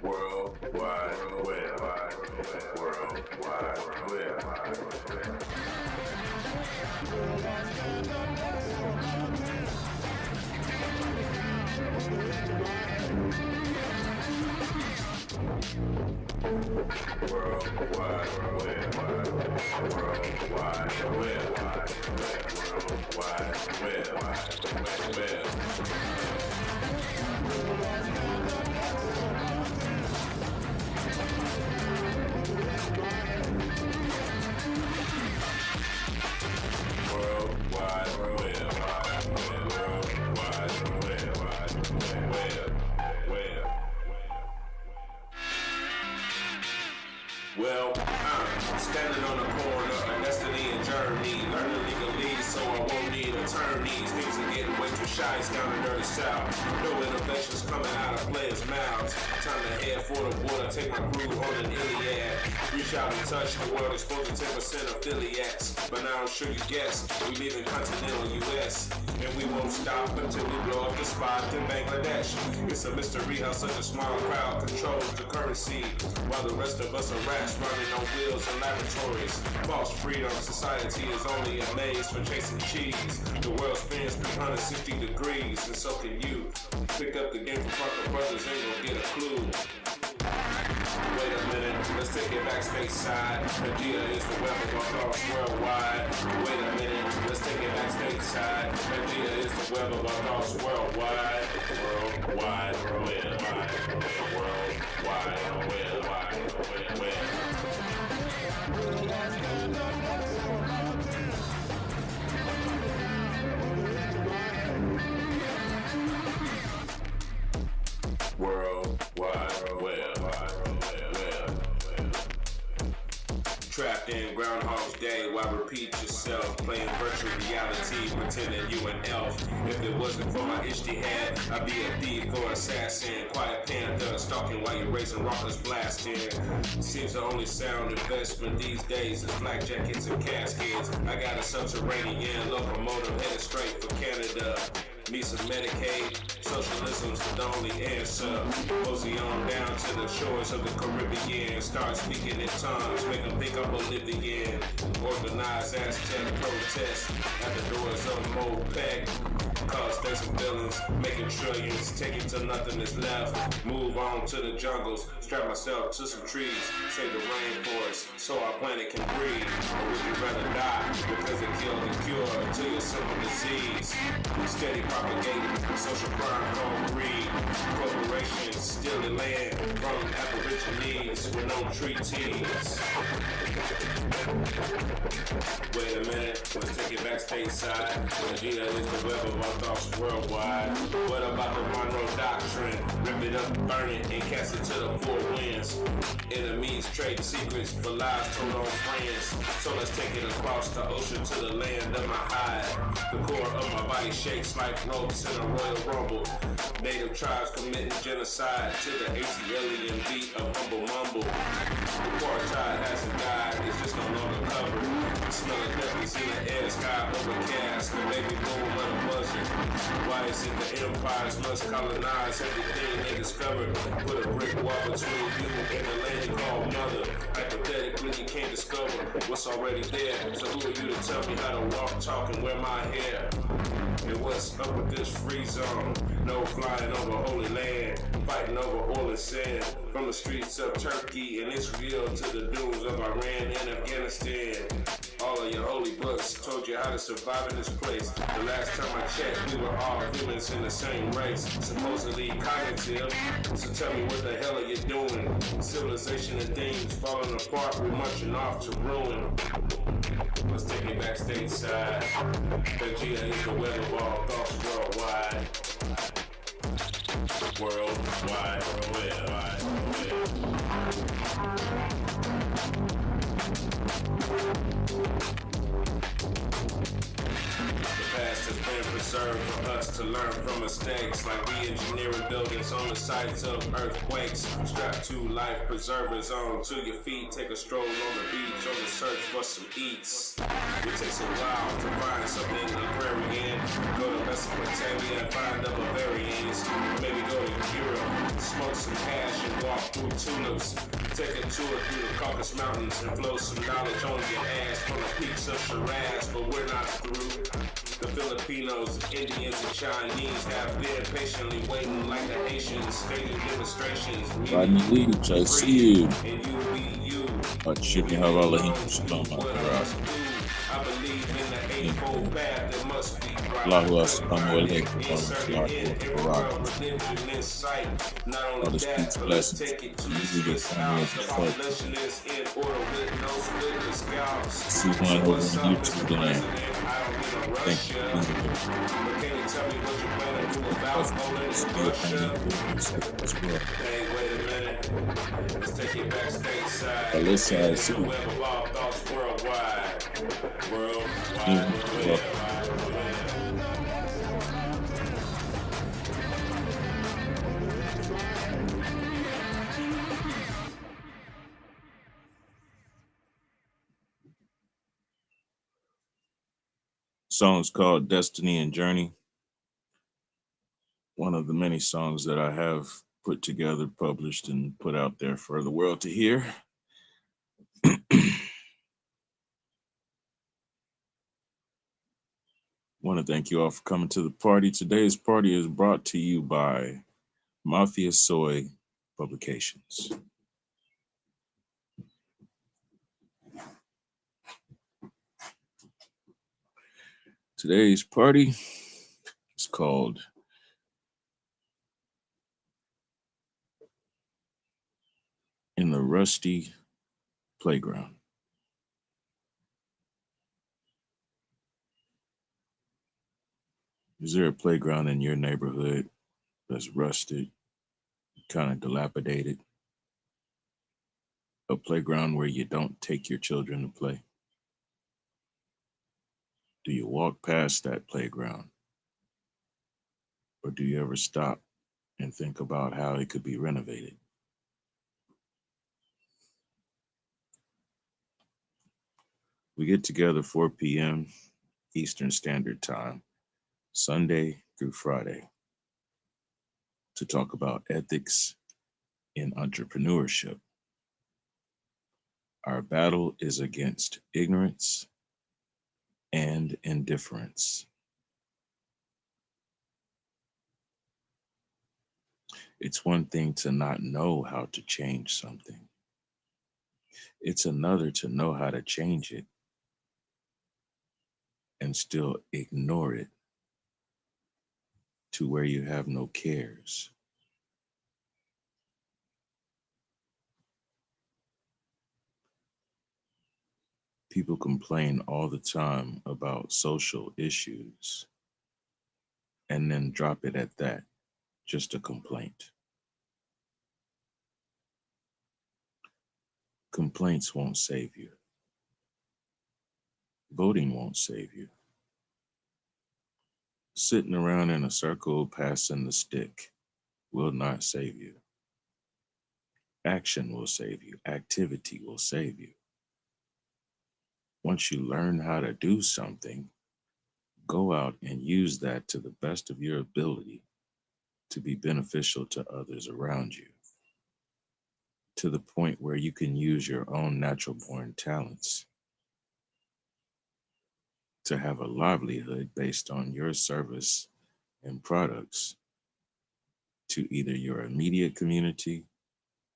World Wide Web. World Wide Web. World Wide Web. World Wide Web. World Wide Web. World Wide Web. World Wide Web. Well, I'm standing on the corner of Destiny and Journey, learning legalese so I won't need attorneys. Things are getting way too shy, it's down the dirty south. No innovations coming out of players' mouths. Time to head for the water, take my crew on an Iliad. Reach out and touch the world, exposing 10% affiliates. But now I'm sure you guessed, we live in continental US, and we won't stop until we blow up the spot in Bangladesh. It's a mystery how such a small crowd controls the currency, while the rest of us are rats running on wheels in laboratories. False freedom society is only a maze for chasing cheese. The world spins 360 degrees, and so can you. Pick up the game from Parker Brothers and you'll get a clue. Wait a minute, let's take it back stateside. Pangea is the web of our thoughts worldwide. Wait a minute, let's take it back stateside. Pangea is the web of our thoughts worldwide. Worldwide, trapped in Groundhog's Day, why repeat yourself? Playing virtual reality, pretending you an elf. If it wasn't for my itchy head, I'd be a thief or assassin. Quiet panther, stalking while you're raising rockers blasting. Seems the only sound investment these days is black jackets and caskets. I got a subterranean locomotive headed straight for Canada. Need some Medicaid, socialism's the only answer. Mosey on down to the shores of the Caribbean. Start speaking in tongues, make them think I'm Bolivian. Organized Aztec protests at the doors of Mopec. Cause there's some villains making trillions, taking till nothing is left. Move on to the jungles, strap myself to some trees, save the rainforest so our planet can breathe. Or would you rather die because it killed the cure to your simple disease? Steady propagating social crime called greed. Corporations stealing land from aborigines with no treaties. Wait a minute, let's take it back stateside. Pangea is the web of our thoughts worldwide. What about the Monroe Doctrine? Rip it up, burn it, and cast it to the four winds. Enemies trade secrets for lies told on friends. So let's take it across the ocean to the land of my hide. The core of my body shakes like ropes in a royal rumble. Native tribes committing genocide to the alien beat of humble mumble. Apartheid hasn't died, it's just no longer covered. The smell of death is in the air, sky overcast, the baby boom on a buzzard. Why is it the empires must colonize everything they discovered? Put a brick wall between you and the land you call mother. Hypothetically, you can't discover what's already there. So who are you to tell me how to walk, talk, and wear my hair? And what's up with this free zone? No flying over holy land, fighting over oil and sand. From the streets of Turkey and Israel to the dunes of Iran and Afghanistan. All of your holy books told you how to survive in this place. The last time I checked, we were all humans in the same race, supposedly cognitive. So tell me what the hell are you doing? Civilization and things falling apart, we're marching off to ruin. Let's take it back stateside. Pangea is the web of all thoughts worldwide. Worldwide web. The past has been preserved for us to learn from mistakes, like re-engineering buildings on the sites of earthquakes. Strap two life preservers on to your feet, take a stroll on the beach on the search for some eats. It takes a while to find something agrarian. Go to Mesopotamia and find the Bavarians. Maybe go to walk through tulips, take a tour through the Caucasus Mountains and flow some knowledge on your ass from the peaks of Shiraz, but we're not through. The Filipinos, Indians, and Chinese have been patiently waiting like the Haitians, staging demonstrations. Rodney Leach, I see you. And you be you. Shukri Hawala Shalom I believe in the eightfold path that must be right. Allahu Assalamu alaikum. All the speech blessings. See one over on YouTube land. Thank you. Hey, wait a minute. Let's take it backstage side. Alyssa, I see you. Worldwide. Song's called Destiny and Journey. One of the many songs that I have put together, published, and put out there for the world to hear. Want to thank you all for coming to the party. Today's party is brought to you by Mafia Soy Publications. Today's party is called In the Rusty Playground. Is there a playground in your neighborhood that's rusted, kind of dilapidated? A playground where you don't take your children to play? Do you walk past that playground? Or do you ever stop and think about how it could be renovated? We get together 4 p.m. Eastern Standard Time, Sunday through Friday, to talk about ethics in entrepreneurship. Our battle is against ignorance and indifference. It's one thing to not know how to change something. It's another to know how to change it and still ignore it to where you have no cares. People complain all the time about social issues and then drop it at that, just a complaint. Complaints won't save you. Voting won't save you. Sitting around in a circle passing the stick will not save you. Action will save you. Activity will save you. Once you learn how to do something, go out and use that to the best of your ability to be beneficial to others around you, to the point where you can use your own natural born talents to have a livelihood based on your service and products to either your immediate community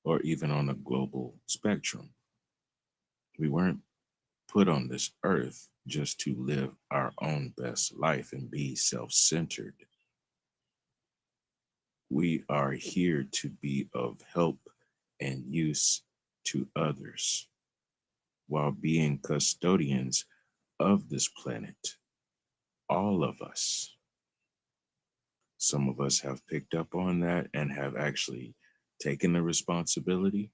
or even on a global spectrum. We weren't put on this earth just to live our own best life and be self-centered. We are here to be of help and use to others while being custodians of this planet. All of us. Some of us have picked up on that and have actually taken the responsibility.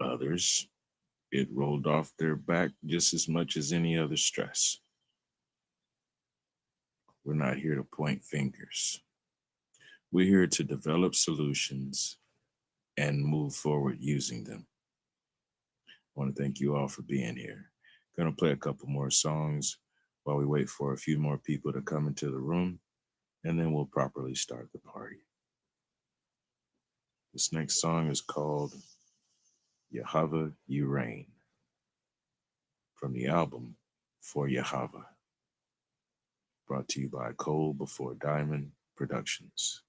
Others, it rolled off their back just as much as any other stress. We're not here to point fingers. We're here to develop solutions and move forward using them. I want to thank you all for being here. Gonna play a couple more songs while we wait for a few more people to come into the room, and then we'll properly start the party. This next song is called Yahweh You Reign from the album For Yahweh, brought to you by Coal Before Diamond Productions.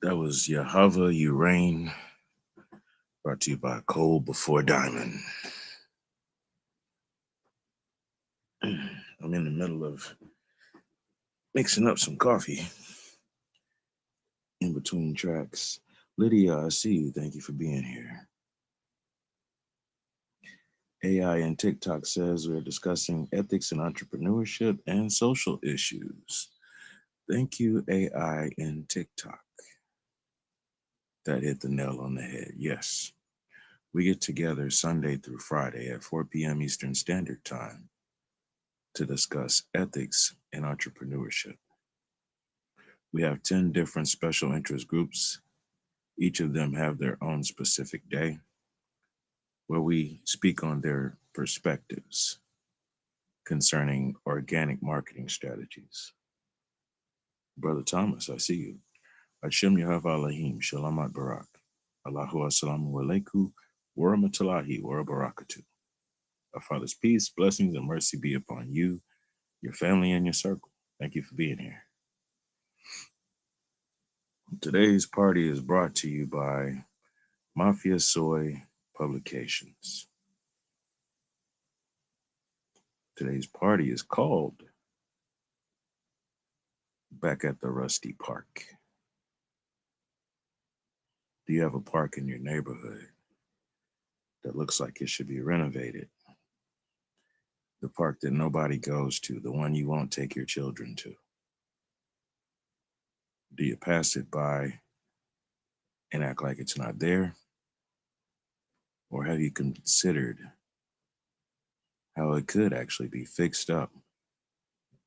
That was Yahweh You Reign, brought to you by Coal Before Diamond. I'm in the middle of mixing up some coffee in between tracks. Lydia, I see you. Thank you for being here. AI and TikTok says we're discussing ethics and entrepreneurship and social issues. Thank you, AI and TikTok. That hit the nail on the head. Yes. We get together Sunday through Friday at 4 p.m. Eastern Standard Time to discuss ethics and entrepreneurship. We have 10 different special interest groups. Each of them have their own specific day where we speak on their perspectives concerning organic marketing strategies. Brother Thomas, I see you. Hashem Yahav Alahim, Shalamat Barak. Allahu Assalamu Alaikum, wa rahmatullahi wa barakatuh. Our Father's peace, blessings, and mercy be upon you, your family, and your circle. Thank you for being here. Today's party is brought to you by Mafia Soy Publications. Today's party is called Back at the Rusty Park. Do you have a park in your neighborhood that looks like it should be renovated? The park that nobody goes to, the one you won't take your children to. Do you pass it by and act like it's not there? Or have you considered how it could actually be fixed up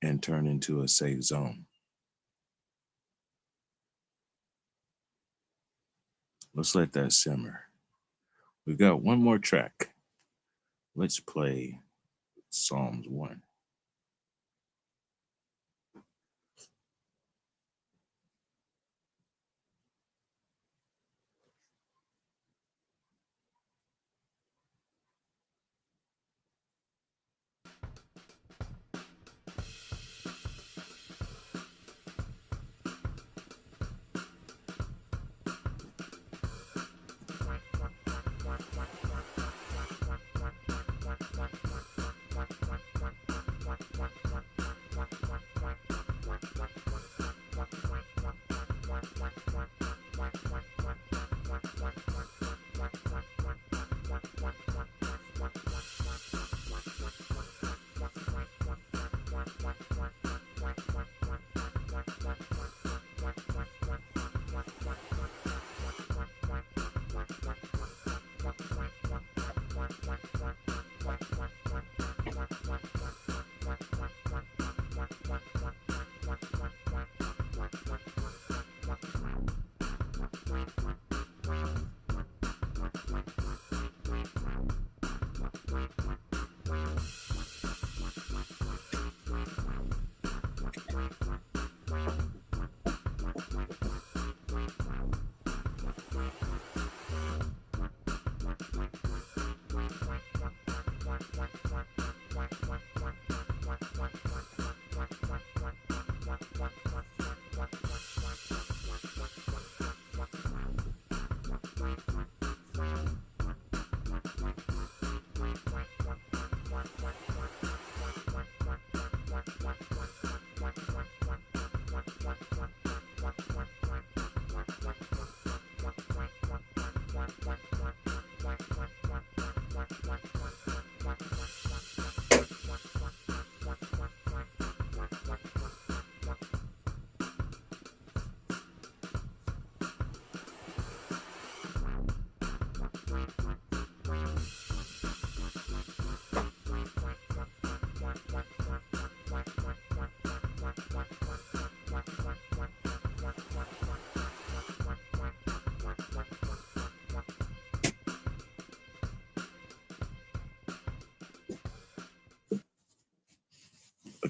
and turned into a safe zone? Let's let that simmer. We've got one more track. Let's play Psalms 1.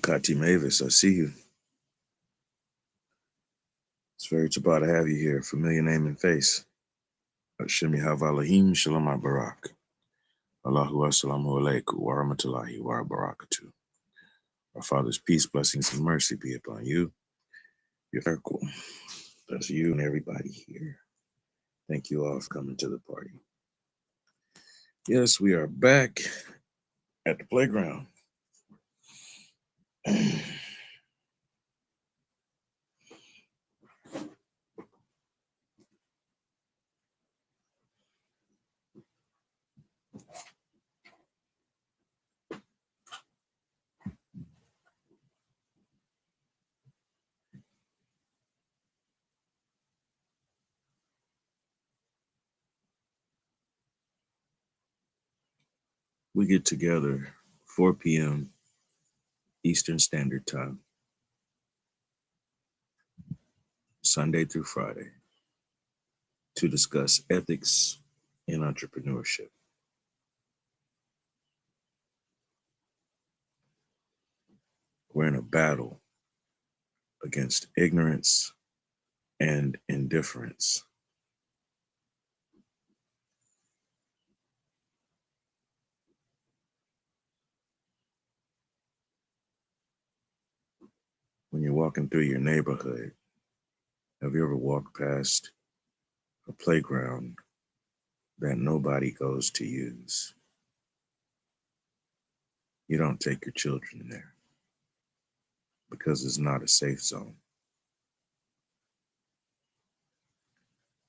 Akati Mavis, I see you. It's very Tabah to have you here. Familiar name and face. Shemi Havalahim Shalom Barak. Allahu Assalamu alaikum wa rahmatullahi wa barakatuh. Our Father's peace, blessings, and mercy be upon you. Your circle. That's you and everybody here. Thank you all for coming to the party. Yes, we are back at the playground. We get together 4 p.m. Eastern Standard Time, Sunday through Friday, to discuss ethics in entrepreneurship. We're in a battle against ignorance and indifference. When you're walking through your neighborhood, have you ever walked past a playground that nobody goes to use? You don't take your children there because it's not a safe zone.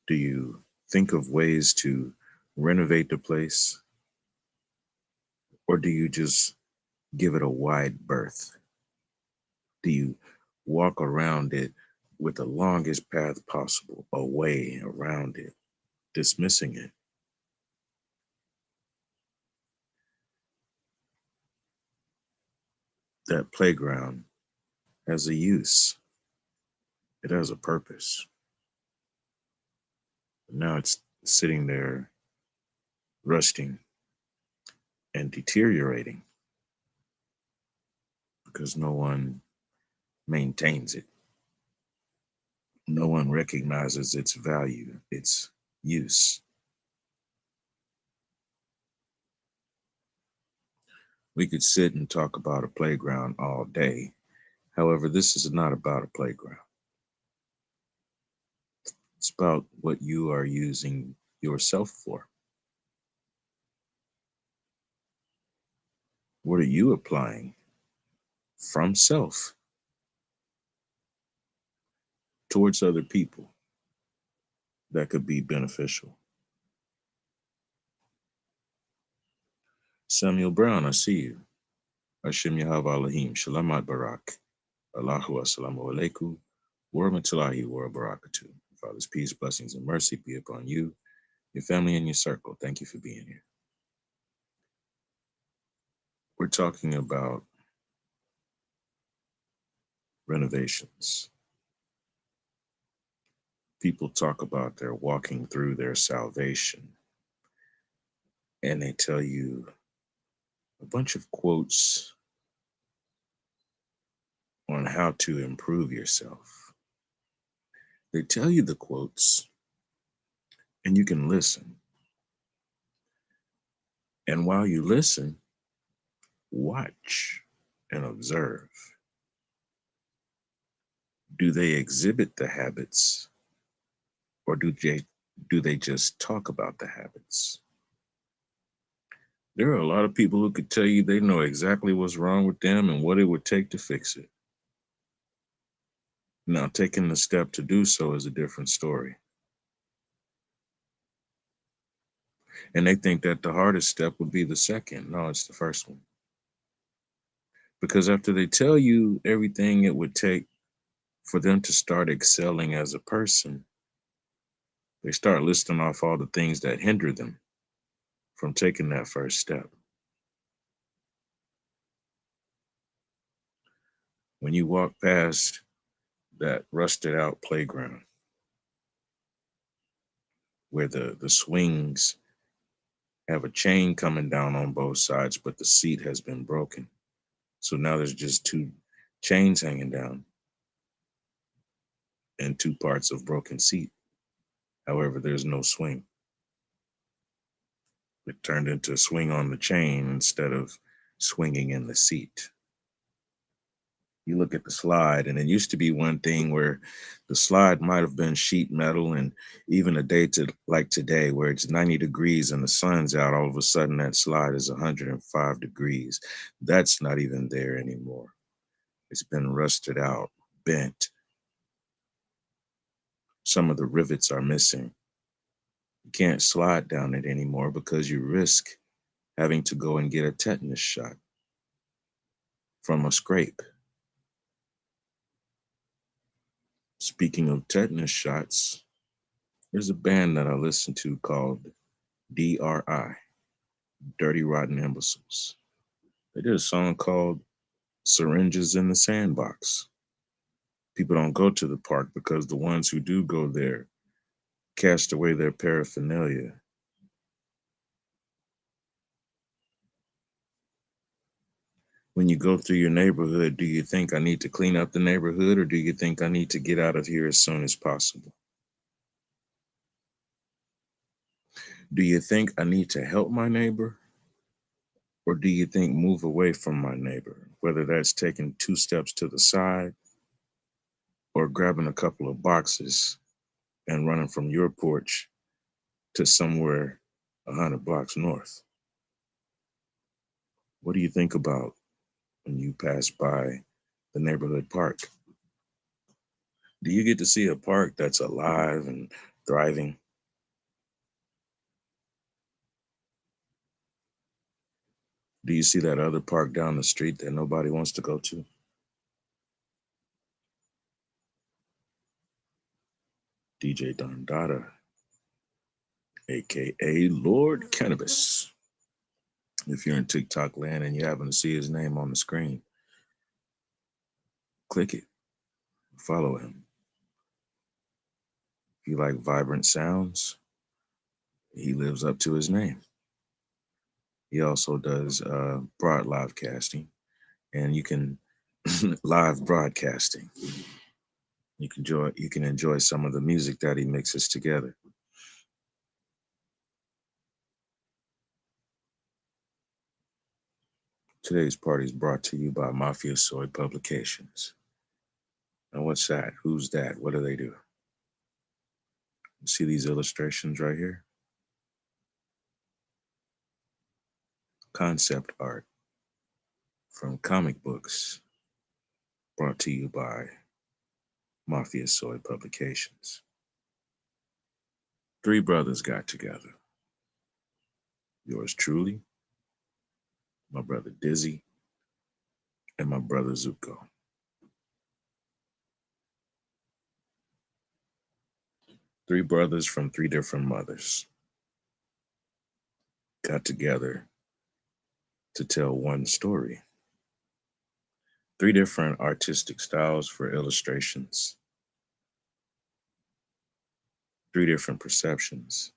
Do you think of ways to renovate the place, or do you just give it a wide berth? Do you walk around it with the longest path possible, away around it, dismissing it? That playground has a use, it has a purpose. Now it's sitting there rusting and deteriorating because no one maintains it. No one recognizes its value, its use. We could sit and talk about a playground all day. However, this is not about a playground. It's about what you are using yourself for. What are you applying from self towards other people that could be beneficial? Samuel Brown, I see you. Hashem Yahav Alahim, Shalamat Barak, Allahu Assalamu Alaikum, wa rahmatullahi wa barakatuh. Father's peace, blessings, and mercy be upon you, your family, and your circle. Thank you for being here. We're talking about renovations. People talk about their walking through their salvation, and they tell you a bunch of quotes on how to improve yourself. They tell you the quotes, and you can listen. And while you listen, watch and observe. Do they exhibit the habits, or do they just talk about the habits? There are a lot of people who could tell you they know exactly what's wrong with them and what it would take to fix it. Now, taking the step to do so is a different story. And they think that the hardest step would be the second. No, it's the first one. Because after they tell you everything it would take for them to start excelling as a person, they start listing off all the things that hinder them from taking that first step. When you walk past that rusted out playground where the swings have a chain coming down on both sides, but the seat has been broken. So now there's just two chains hanging down and two parts of broken seat. However, there's no swing. It turned into a swing on the chain instead of swinging in the seat. You look at the slide, and it used to be one thing where the slide might have been sheet metal, and even a day like today where it's 90 degrees and the sun's out, all of a sudden that slide is 105 degrees. That's not even there anymore. It's been rusted out, bent. Some of the rivets are missing. You can't slide down it anymore because you risk having to go and get a tetanus shot from a scrape. Speaking of tetanus shots, there's a band that I listen to called DRI, Dirty Rotten Imbeciles. They did a song called Syringes in the Sandbox. People don't go to the park because the ones who do go there cast away their paraphernalia. When you go through your neighborhood, do you think I need to clean up the neighborhood, or do you think I need to get out of here as soon as possible? Do you think I need to help my neighbor, or do you think move away from my neighbor, whether that's taking 2 steps to the side or grabbing a couple of boxes and running from your porch to somewhere 100 blocks north? What do you think about when you pass by the neighborhood park? Do you get to see a park that's alive and thriving? Do you see that other park down the street that nobody wants to go to? DJ Don Dada, aka Lord Cannabis. If you're in TikTok land and you happen to see his name on the screen, click it, follow him. If you like vibrant sounds, he lives up to his name. He also does broad live casting, and you can live broadcasting. You can enjoy some of the music that he mixes together. Today's party is brought to you by Mafia Soy Publications. Now, what's that? Who's that? What do they do? See these illustrations right here? Concept art from comic books, brought to you by Mafia Soy Publications. Three brothers got together. Yours truly, my brother Dizzy, and my brother Zuko. Three brothers from three different mothers got together to tell one story. Three different artistic styles for illustrations, three different perceptions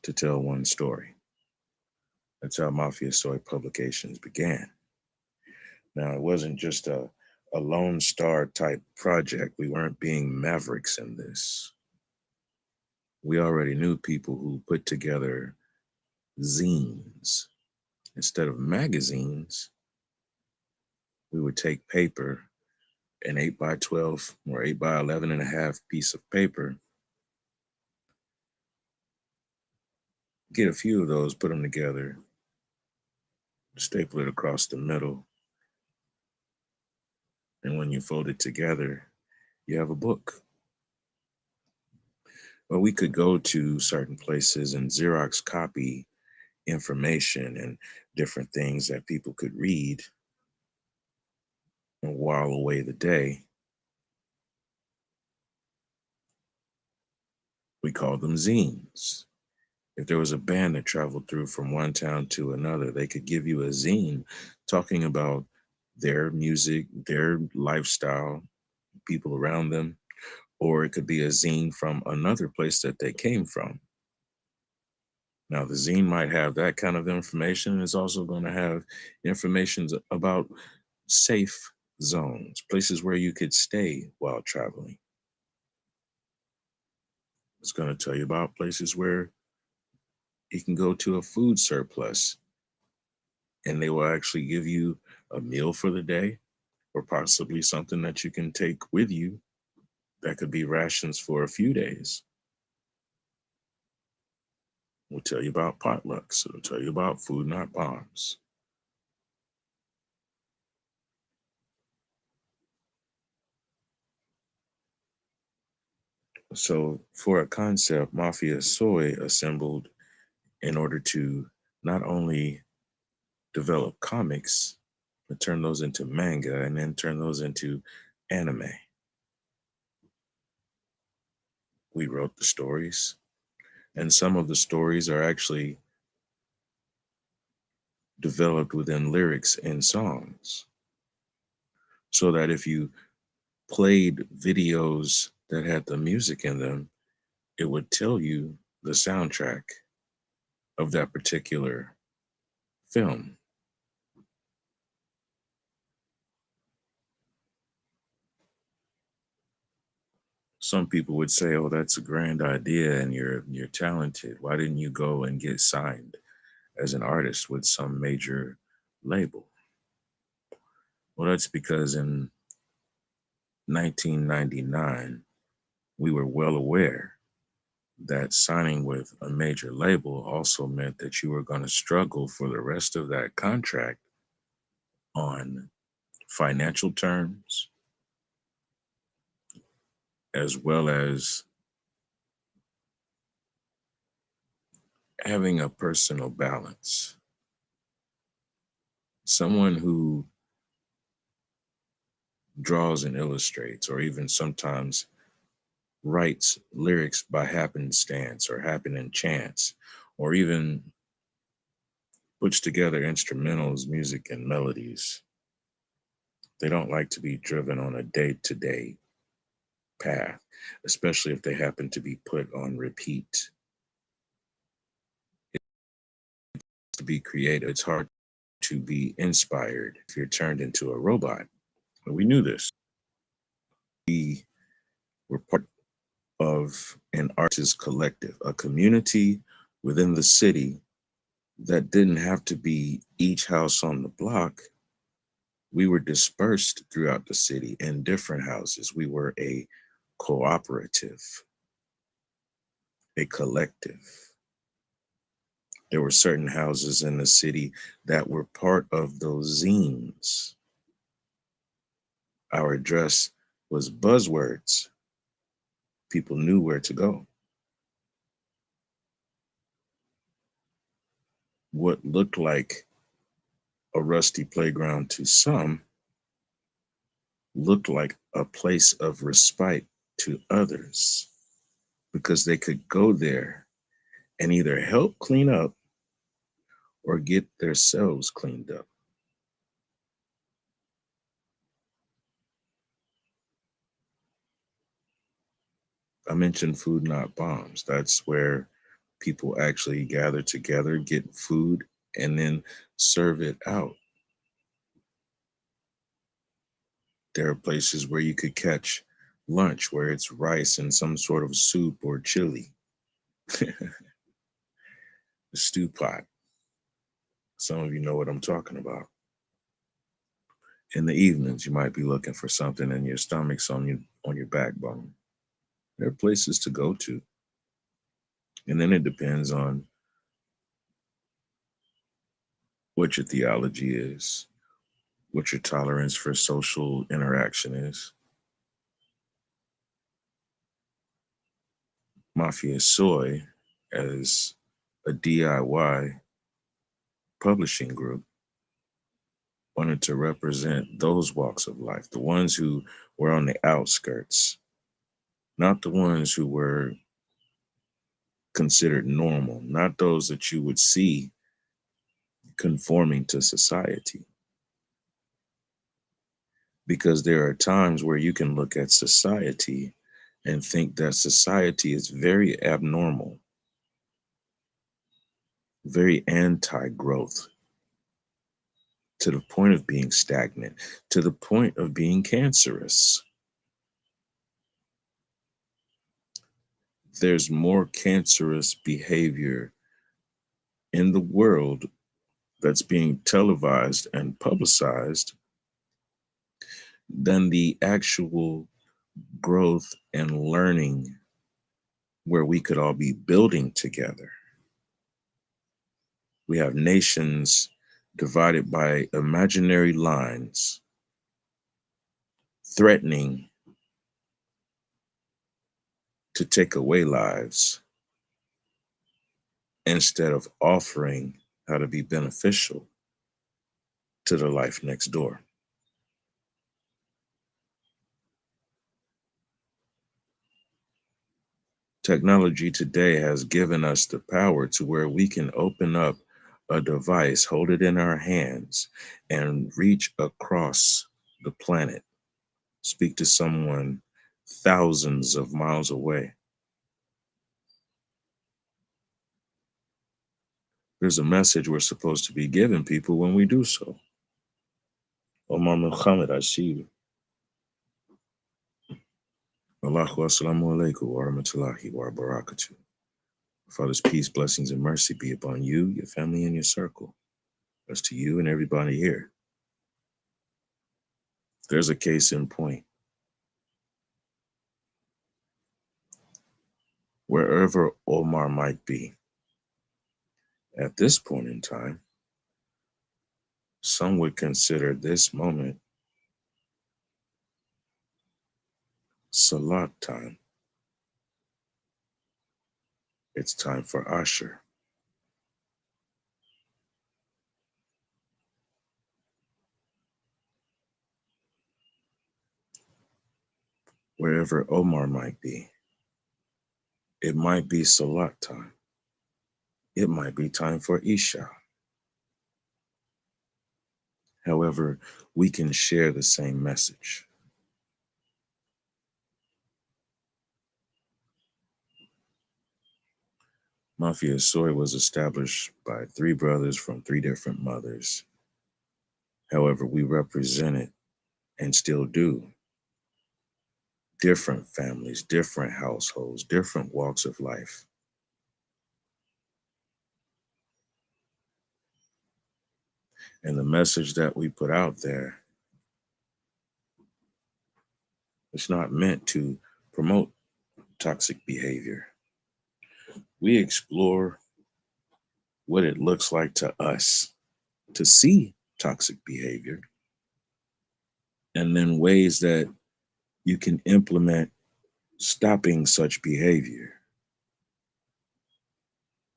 to tell one story. That's how Mafia Soy Publications began. Now, it wasn't just a Lone Star type project. We weren't being mavericks in this. We already knew people who put together zines. Instead of magazines, we would take paper, an 8 by 12 or 8 by 11 and a half piece of paper, get a few of those, put them together, staple it across the middle, and when you fold it together, you have a book. Well, we could go to certain places and Xerox copy information and different things that people could read and while away the day. We called them zines. If there was a band that traveled through from one town to another, they could give you a zine talking about their music, their lifestyle, people around them, or it could be a zine from another place that they came from. Now, the zine might have that kind of information. It's also going to have information about safe zones, places where you could stay while traveling. It's going to tell you about places where you can go to a food surplus and they will actually give you a meal for the day or possibly something that you can take with you that could be rations for a few days. We'll tell you about potlucks. It'll tell you about food not bombs. So for a concept, Mafia Soy assembled in order to not only develop comics, but turn those into manga and then turn those into anime. We wrote the stories, and some of the stories are actually developed within lyrics and songs. So that if you played videos that had the music in them, it would tell you the soundtrack of that particular film. Some people would say, "Oh, that's a grand idea and you're talented. Why didn't you go and get signed as an artist with some major label?" Well, that's because in 1999, we were well aware that signing with a major label also meant that you were going to struggle for the rest of that contract on financial terms, as well as having a personal balance. Someone who draws and illustrates, or even sometimes writes lyrics by happenstance or happening chance, or even puts together instrumentals, music, and melodies. They don't like to be driven on a day to day path, especially if they happen to be put on repeat. To be creative, it's hard to be inspired if you're turned into a robot. And we knew this. We were part of an artist collective, a community within the city that didn't have to be each house on the block. We were dispersed throughout the city in different houses. We were a cooperative, a collective. There were certain houses in the city that were part of those zines. Our address was buzzwords. People knew where to go. What looked like a rusty playground to some looked like a place of respite to others because they could go there and either help clean up or get themselves cleaned up. I mentioned food, not bombs. That's where people actually gather together, get food, and then serve it out. There are places where you could catch lunch where it's rice and some sort of soup or chili, a stew pot. Some of you know what I'm talking about. In the evenings, you might be looking for something and your stomach's on your backbone. There are places to go to. And then it depends on what your theology is, what your tolerance for social interaction is. Mafia Soy, as a DIY publishing group, wanted to represent those walks of life, the ones who were on the outskirts, not the ones who were considered normal, not those that you would see conforming to society. Because there are times where you can look at society and think that society is very abnormal, very anti-growth, to the point of being stagnant, to the point of being cancerous. There's more cancerous behavior in the world that's being televised and publicized than the actual growth and learning where we could all be building together. We have nations divided by imaginary lines, threatening to take away lives instead of offering how to be beneficial to the life next door. Technology today has given us the power to where we can open up a device, hold it in our hands, and reach across the planet, speak to someone thousands of miles away. There's a message we're supposed to be giving people when we do so. Omar Muhammad, I see you. Allahu assalamu alaikum wa rahmatullahi wa barakatuh. Father's peace, blessings, and mercy be upon you, your family, and your circle. As to you and everybody here. There's a case in point. wherever Omar might be. At this point in time, some would consider this moment Salat time. It's time for Asher. Wherever Omar might be, it might be Salat time. It might be time for Isha. However, we can share the same message. Mafia Soy was established by three brothers from three different mothers. However, we represented and still do different families, different households, different walks of life. And the message that we put out there is not meant to promote toxic behavior. We explore what it looks like to us to see toxic behavior and then ways that you can implement stopping such behavior.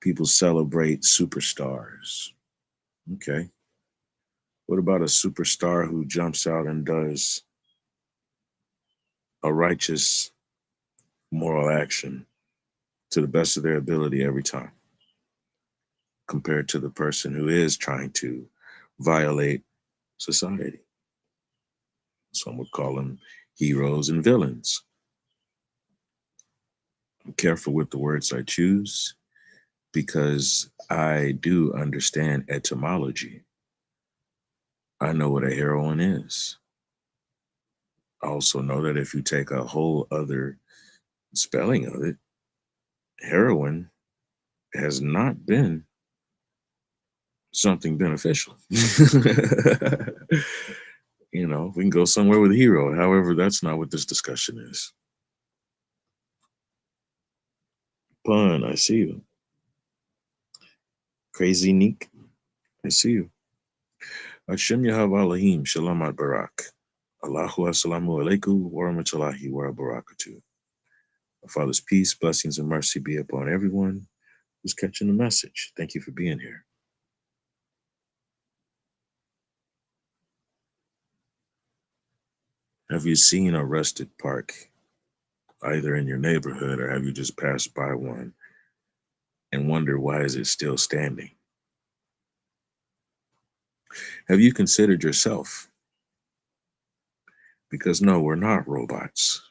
People celebrate superstars. Okay. What about a superstar who jumps out and does a righteous moral action to the best of their ability every time, compared to the person who is trying to violate society? Some would call them heroes and villains. I'm careful with the words I choose because I do understand etymology. I know what a heroine is. I also know that if you take a whole other spelling of it, heroin has not been something beneficial. We can go somewhere with hero. However, that's not what this discussion is. Pun, I see you. Crazy Neek, I see you. Hashem Yahweh Elohim, Shalom Ad Barak. Allahu Assalamu Alaikum wa Rahmatullahi wa Barakatuh. Our Father's peace, blessings, and mercy be upon everyone who's catching the message. Thank you for being here. Have you seen a rusted park, either in your neighborhood or have you just passed by one and wonder why is it still standing? Have you considered yourself? Because no, we're not robots.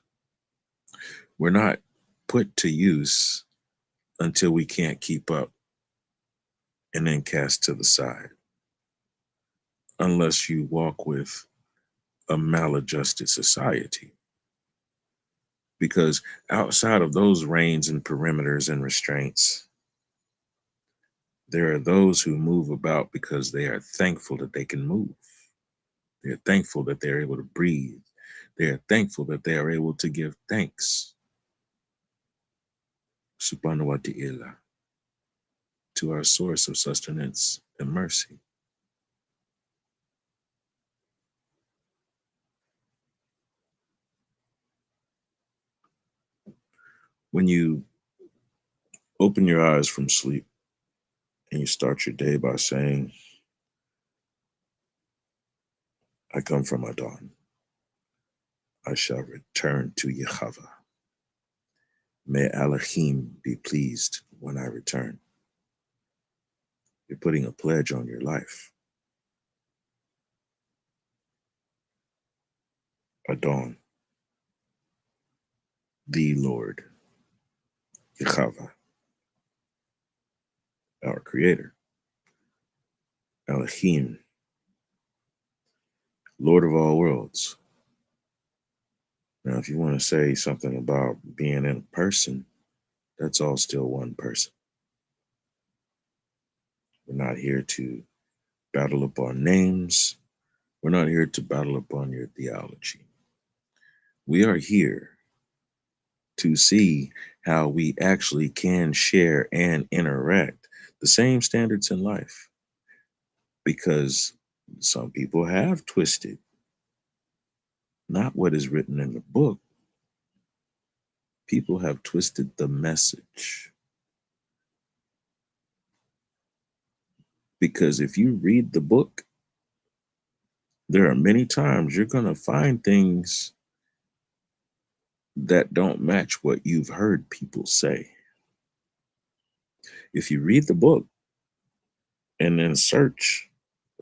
We're not put to use until we can't keep up and then cast to the side. Unless you walk with a maladjusted society. Because outside of those reins and perimeters and restraints, there are those who move about because they are thankful that they can move. They're thankful that they're able to breathe. They are thankful that they are able to give thanks. Subhanahu wa ta'ala, to our source of sustenance and mercy. When you open your eyes from sleep and you start your day by saying, I come from Adon, I shall return to Yahweh. May Elohim be pleased when I return. You're putting a pledge on your life. Adon, the Lord, Yahweh, our Creator. Elohim, Lord of all worlds. Now, if you want to say something about being in a person, that's all still one person. We're not here to battle upon names. We're not here to battle upon your theology. We are here to see how we actually can share and interact the same standards in life, because some people have twisted not what is written in the book, people have twisted the message. Because if you read the book, there are many times you're going to find things that don't match what you've heard people say. If you read the book and then search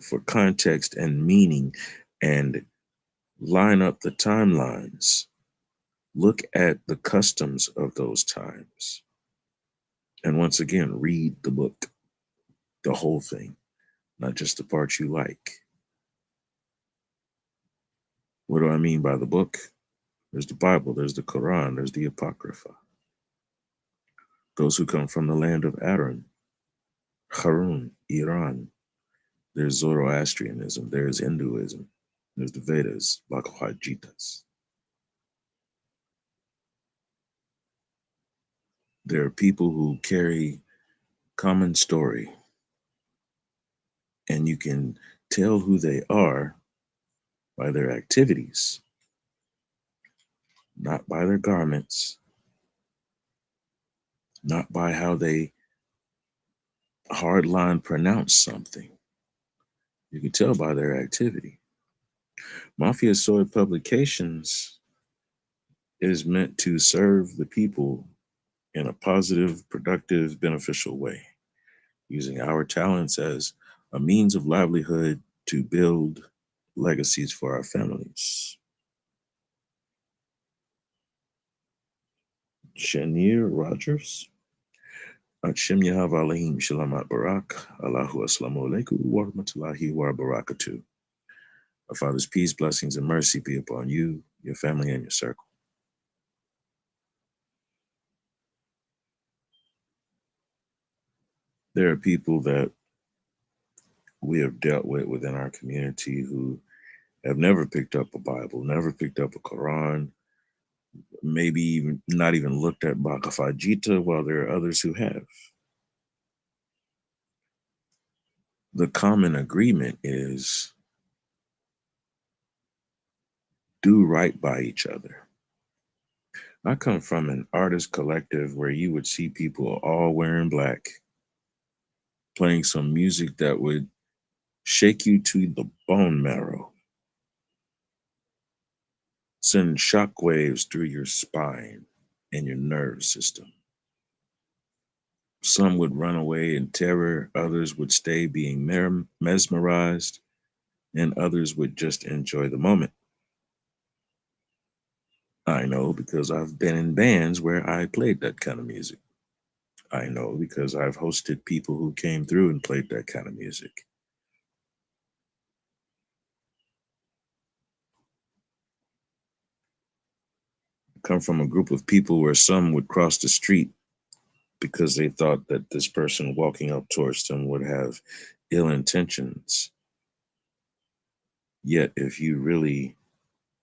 for context and meaning and line up the timelines, look at the customs of those times, and once again, read the book, the whole thing, not just the parts you like. What do I mean by the book? There's the Bible, there's the Quran, there's the Apocrypha. Those who come from the land of Aaron, Harun, Iran. There's Zoroastrianism, there's Hinduism, there's the Vedas, Bhagavad Gitas. There are people who carry common story, and you can tell who they are by their activities, not by their garments, not by how they hardline pronounce something. You can tell by their activity. Mafia Soy Publications is meant to serve the people in a positive, productive, beneficial way, using our talents as a means of livelihood to build legacies for our families. Shanier Rogers. Shem Yahav Alahim Shalamat Barak. Allahu Aslamu Alaikum wa rahmatullahi wa barakatuh. Our Father's peace, blessings, and mercy be upon you, your family, and your circle. There are people that we have dealt with within our community who have never picked up a Bible, never picked up a Quran, maybe even not even looked at Bhagavad Gita, while there are others who have. The common agreement is do right by each other. I come from an artist collective where you would see people all wearing black, playing some music that would shake you to the bone marrow, send shockwaves through your spine and your nerve system. Some would run away in terror, others would stay being mesmerized, and others would just enjoy the moment. I know because I've been in bands where I played that kind of music. I know because I've hosted people who came through and played that kind of music. I come from a group of people where some would cross the street because they thought that this person walking up towards them would have ill intentions. Yet, if you really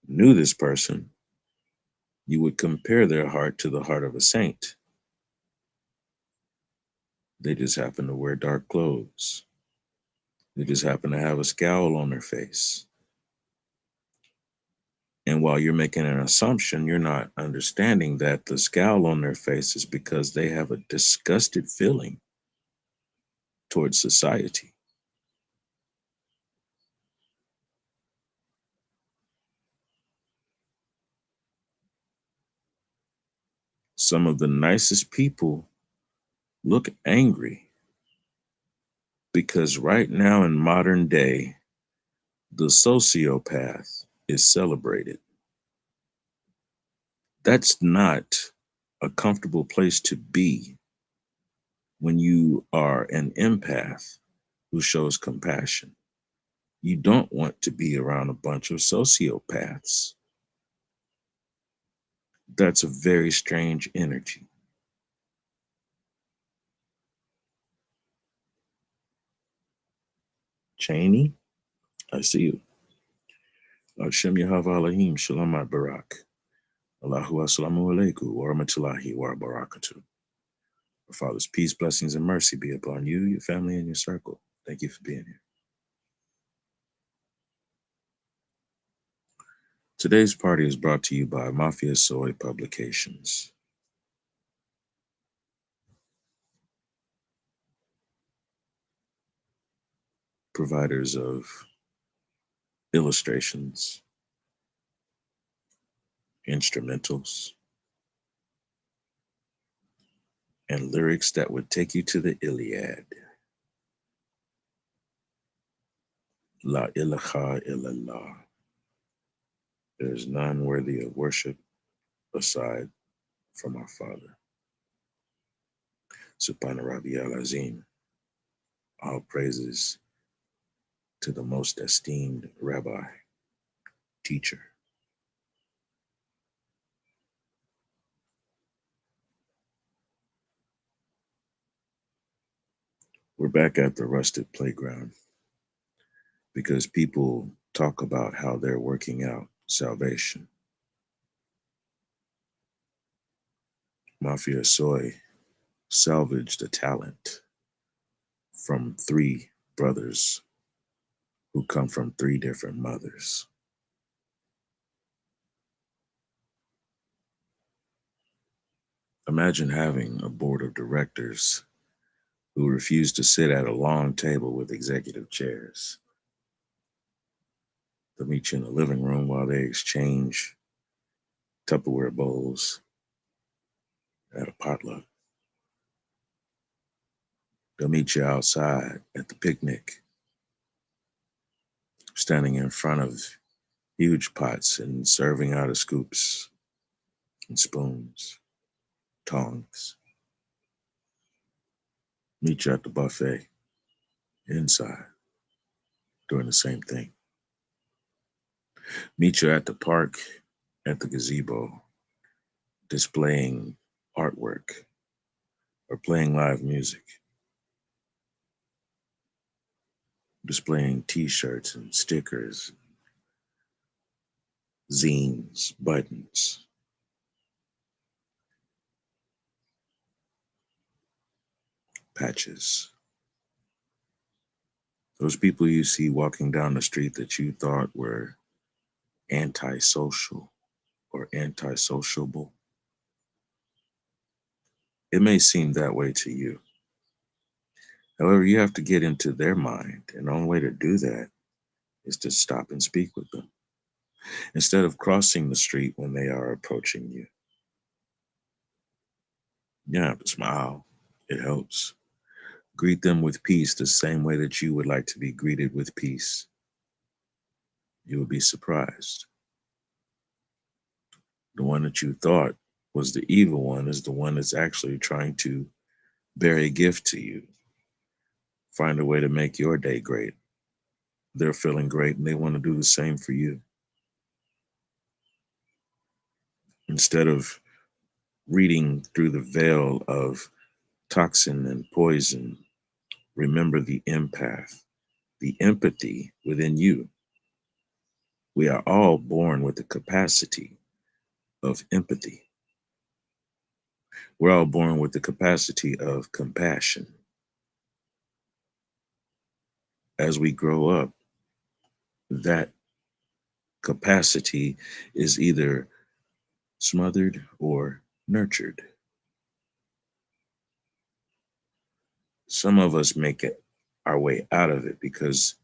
knew this person, you would compare their heart to the heart of a saint. They just happen to wear dark clothes. They just happen to have a scowl on their face. And while you're making an assumption, you're not understanding that the scowl on their face is because they have a disgusted feeling towards society. Some of the nicest people look angry because right now in modern day, the sociopath is celebrated. That's not a comfortable place to be when you are an empath who shows compassion. You don't want to be around a bunch of sociopaths. That's a very strange energy. Cheney, I see you. Shem Yahav Alahim Shalamat Barak. Allahu assalamu alaikum wa rahmatullahi wa barakatuh. Our Father's peace, blessings, and mercy be upon you, your family, and your circle. Thank you for being here. Today's party is brought to you by Mafia Soy Publications. Providers of illustrations, instrumentals, and lyrics that would take you to the Iliad. La ilaha illallah. There is none worthy of worship aside from our Father. Subhana Rabbi al-Azim. All praises to the most esteemed rabbi, teacher. We're back at the rusted playground because people talk about how they're working out salvation. Mafia Soy salvaged a talent from 3 brothers who come from 3 different mothers. Imagine having a board of directors who refuse to sit at a long table with executive chairs. They'll meet you in the living room while they exchange Tupperware bowls at a potluck. They'll meet you outside at the picnic, standing in front of huge pots and serving out of scoops and spoons, tongs. Meet you at the buffet inside, doing the same thing. Meet you at the park, at the gazebo, displaying artwork or playing live music, displaying t-shirts and stickers, zines, buttons. Patches. Those people you see walking down the street that you thought were antisocial or antisociable. It may seem that way to you. However, you have to get into their mind, and the only way to do that is to stop and speak with them. Instead of crossing the street when they are approaching you, you have to smile. It helps. Greet them with peace the same way that you would like to be greeted with peace. You will be surprised. The one that you thought was the evil one is the one that's actually trying to bear a gift to you, find a way to make your day great. They're feeling great and they want to do the same for you. Instead of reading through the veil of toxin and poison, remember the empath, the empathy within you. We are all born with the capacity of empathy. We're all born with the capacity of compassion. As we grow up, that capacity is either smothered or nurtured. Some of us make it our way out of it because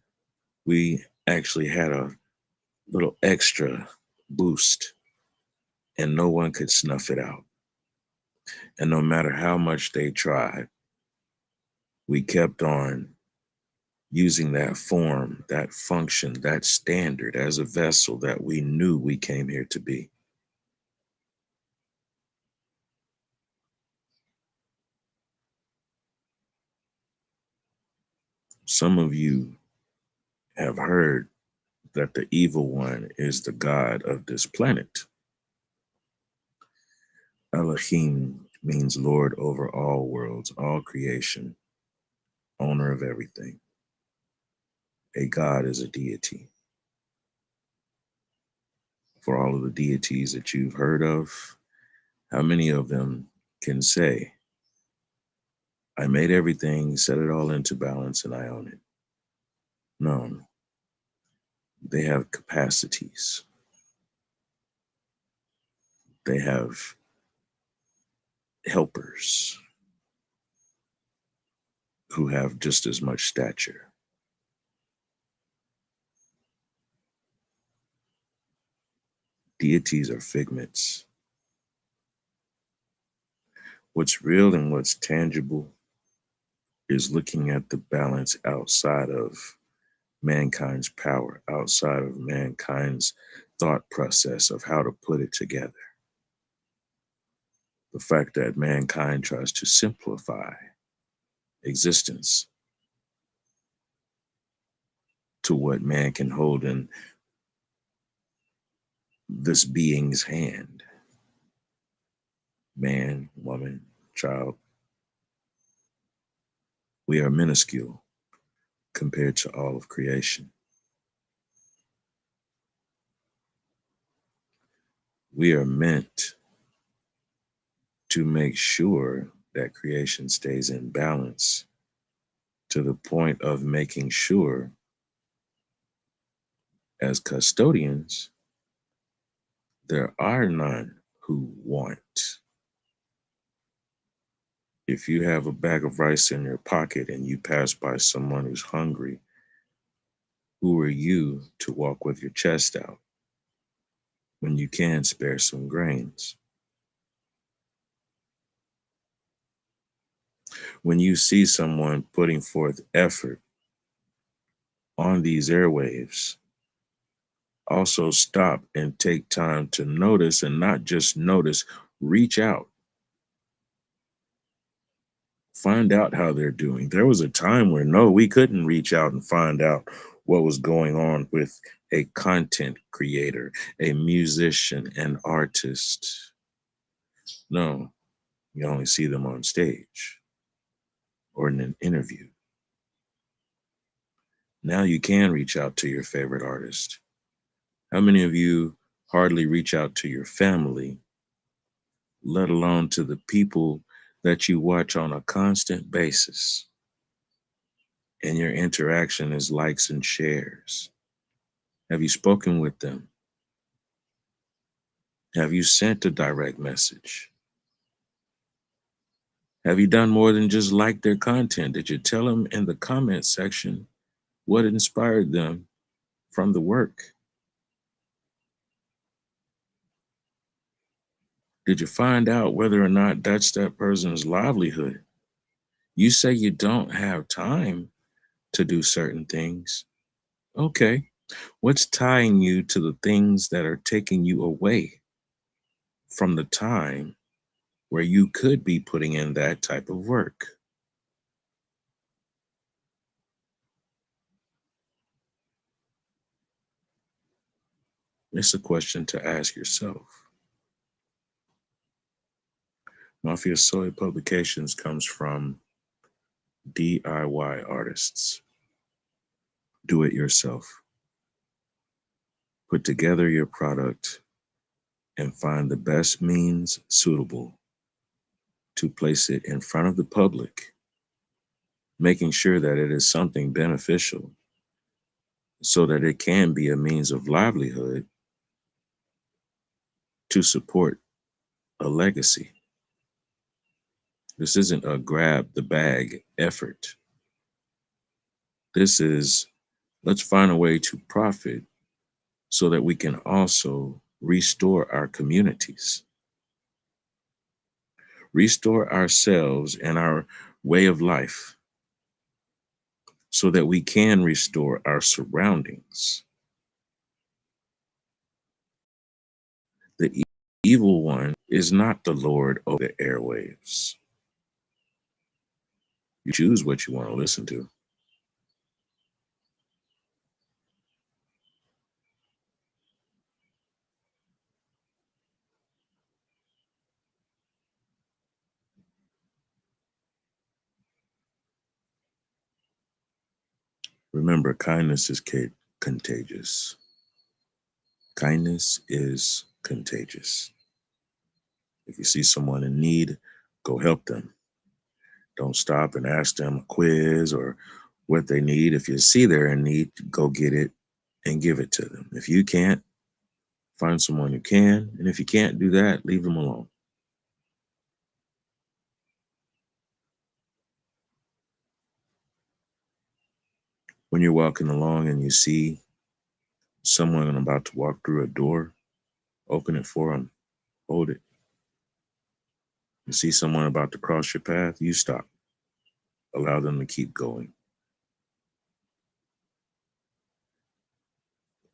we actually had a little extra boost and no one could snuff it out. And no matter how much they tried, we kept on using that form, that function, that standard as a vessel that we knew we came here to be. Some of you have heard that the evil one is the god of this planet. Elohim means Lord over all worlds, all creation, owner of everything. A god is a deity. For all of the deities that you've heard of, how many of them can say, I made everything, set it all into balance, and I own it? No, they have capacities. They have helpers who have just as much stature. Deities are figments. What's real and what's tangible is looking at the balance outside of mankind's power, outside of mankind's thought process of how to put it together. The fact that mankind tries to simplify existence to what man can hold in this being's hand. Man, woman, child. We are minuscule compared to all of creation. We are meant to make sure that creation stays in balance to the point of making sure, as custodians, there are none who want. If you have a bag of rice in your pocket and you pass by someone who's hungry, who are you to walk with your chest out when you can spare some grains? When you see someone putting forth effort on these airwaves, also stop and take time to notice, and not just notice, reach out. Find out how they're doing. There was a time where no, we couldn't reach out and find out what was going on with a content creator, a musician, an artist. No, you only see them on stage or in an interview. Now you can reach out to your favorite artist. How many of you hardly reach out to your family, let alone to the people that you watch on a constant basis? And your interaction is likes and shares. Have you spoken with them? Have you sent a direct message? Have you done more than just like their content? Did you tell them in the comment section what inspired them from the work? Did you find out whether or not that's that person's livelihood? You say you don't have time to do certain things. Okay, what's tying you to the things that are taking you away from the time where you could be putting in that type of work? It's a question to ask yourself. Mafia Soy Publications comes from DIY artists. Do it yourself. Put together your product and find the best means suitable to place it in front of the public, making sure that it is something beneficial so that it can be a means of livelihood to support a legacy. This isn't a grab the bag effort. This is, let's find a way to profit so that we can also restore our communities, restore ourselves and our way of life so that we can restore our surroundings. The evil one is not the Lord of the airwaves. You choose what you want to listen to. Remember, kindness is contagious. Kindness is contagious. If you see someone in need, go help them. Don't stop and ask them a quiz or what they need. If you see they're in need, go get it and give it to them. If you can't, find someone who can. And if you can't do that, leave them alone. When you're walking along and you see someone about to walk through a door, open it for them, hold it. You see someone about to cross your path, you stop. Allow them to keep going.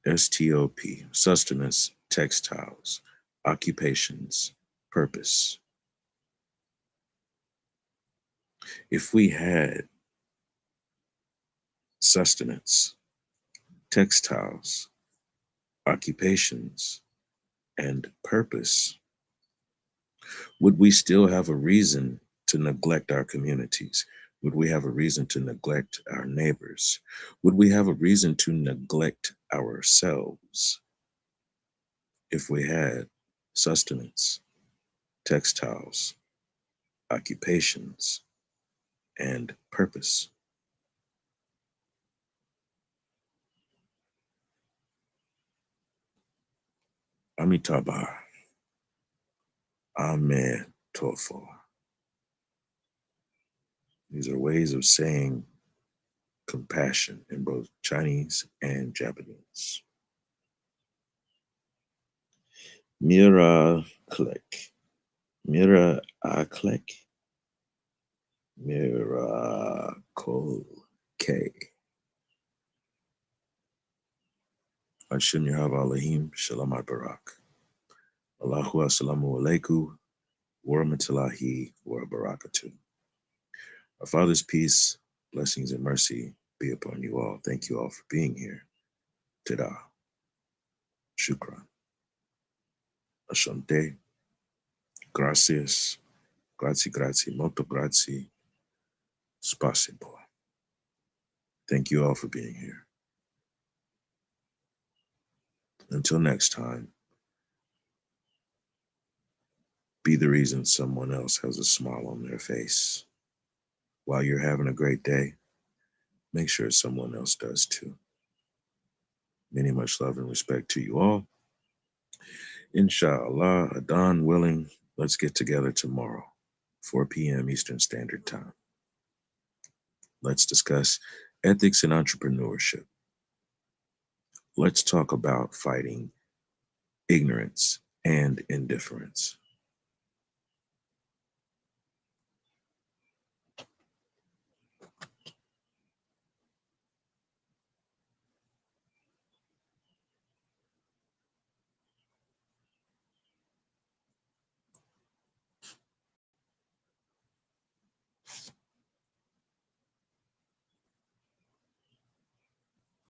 STOP, sustenance, textiles, occupations, purpose. If we had sustenance, textiles, occupations, and purpose, would we still have a reason to neglect our communities? Would we have a reason to neglect our neighbors? Would we have a reason to neglect ourselves if we had sustenance, textiles, occupations, and purpose? Amitabha, Amen, Tofo. These are ways of saying compassion in both Chinese and Japanese. Mira Klek. Mira Aklek. Miracle K. Ashim Yahab Alahim Shalom Barak. Allahu Assalamu Alaikum wa rahmatullahi wa barakatuh. Our Father's peace, blessings, and mercy be upon you all. Thank you all for being here. Tada. Shukran. Asante. Gracias. Grazie, grazie, molto grazie. Spasibo. Thank you all for being here. Until next time, be the reason someone else has a smile on their face. While you're having a great day, make sure someone else does too. Many much love and respect to you all. Inshallah, Adhan willing, let's get together tomorrow, 4 p.m. Eastern Standard Time. Let's discuss ethics and entrepreneurship. Let's talk about fighting ignorance and indifference.